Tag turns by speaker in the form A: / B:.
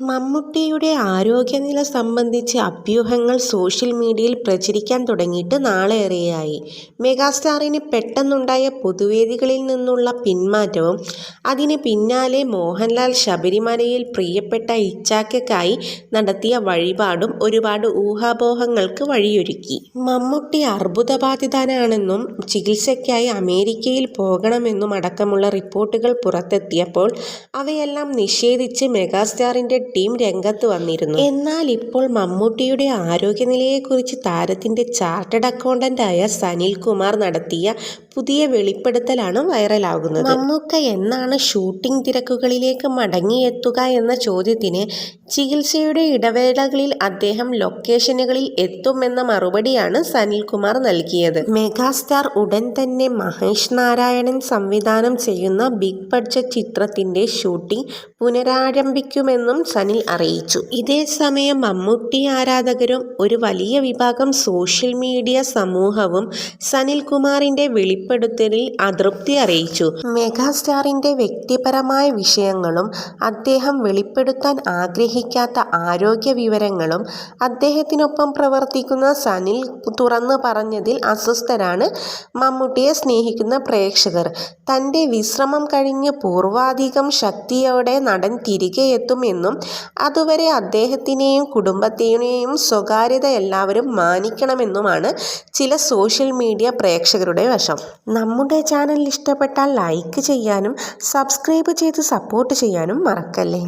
A: മമ്മൂട്ടിയുടെ ആരോഗ്യനില സംബന്ധിച്ച് അഭ്യൂഹങ്ങൾ സോഷ്യൽ മീഡിയയിൽ പ്രചരിക്കാൻ തുടങ്ങിയിട്ട് നാളേറെയായി. മെഗാസ്റ്റാറിന് പെട്ടെന്നുണ്ടായ പൊതുവേദികളിൽ നിന്നുള്ള പിന്മാറ്റവും അതിന് പിന്നാലെ മോഹൻലാൽ ശബരിമലയിൽ പ്രിയപ്പെട്ട ഇച്ചാക്കയ്ക്കായി നടത്തിയ വഴിപാടും ഒരുപാട് ഊഹാപോഹങ്ങൾക്ക് വഴിയൊരുക്കി. മമ്മൂട്ടി അർബുദബാധിതനാണെന്നും ചികിത്സയ്ക്കായി അമേരിക്കയിൽ പോകണമെന്നും അടക്കമുള്ള റിപ്പോർട്ടുകൾ പുറത്തെത്തിയപ്പോൾ അവയെല്ലാം നിഷേധിച്ച് മെഗാസ്റ്റാറിന്റെ ടീം രംഗത്ത് വന്നിരുന്നു. എന്നാൽ ഇപ്പോൾ മമ്മൂട്ടിയുടെ ആരോഗ്യനിലയെക്കുറിച്ച് താരത്തിന്റെ ചാർട്ടേഡ് അക്കൗണ്ടന്റായ സനിൽകുമാർ നടത്തിയ പുതിയ വെളിപ്പെടുത്തലാണ് വൈറലാകുന്നത്. മമ്മൂക്ക എന്നാണ് ഷൂട്ടിംഗ് തിരക്കുകളിലേക്ക് മടങ്ങിയെത്തുക എന്ന ചോദ്യത്തിന് ചികിത്സയുടെ ഇടവേളകളിൽ അദ്ദേഹം ലൊക്കേഷനുകളിൽ എത്തുമെന്ന മറുപടിയാണ് സനിൽകുമാർ നൽകിയത്. മെഗാസ്റ്റാർ ഉടൻ തന്നെ മഹേഷ് നാരായണൻ സംവിധാനം ചെയ്യുന്ന ബിഗ് ബഡ്ജറ്റ് ചിത്രത്തിന്റെ ഷൂട്ടിംഗ് പുനരാരംഭിക്കുമെന്നും സനിൽ അറിയിച്ചു. ഇതേസമയം മമ്മൂട്ടി ആരാധകരും ഒരു വലിയ വിഭാഗം സോഷ്യൽ മീഡിയ സമൂഹവും സനിൽകുമാറിന്റെ വെളിപ്പെടുത്തലിൽ അതൃപ്തി അറിയിച്ചു. മെഗാസ്റ്റാറിന്റെ വ്യക്തിപരമായ വിഷയങ്ങളും അദ്ദേഹം വെളിപ്പെടുത്താൻ ആഗ്രഹിക്കാത്ത ആരോഗ്യ വിവരങ്ങളും അദ്ദേഹത്തിനൊപ്പം പ്രവർത്തിക്കുന്ന സനിൽ തുറന്നു പറഞ്ഞതിൽ അസ്വസ്ഥരാണ് മമ്മൂട്ടിയെ സ്നേഹിക്കുന്ന പ്രേക്ഷകർ. തന്റെ വിശ്രമം കഴിഞ്ഞ് പൂർവാധികം ശക്തിയോടെ നടൻ തിരികെ എത്തുമെന്നും അതുവരെ അദ്ദേഹത്തിനെയും കുടുംബത്തിനെയും സ്വകാര്യത എല്ലാവരും മാനിക്കണമെന്നുമാണ് ചില സോഷ്യൽ മീഡിയ പ്രേക്ഷകരുടെ വശം. നമ്മുടെ ചാനൽ ഇഷ്ടപ്പെട്ടാൽ ലൈക്ക് ചെയ്യാനും സബ്സ്ക്രൈബ് ചെയ്ത് സപ്പോർട്ട് ചെയ്യാനും മറക്കല്ലേ.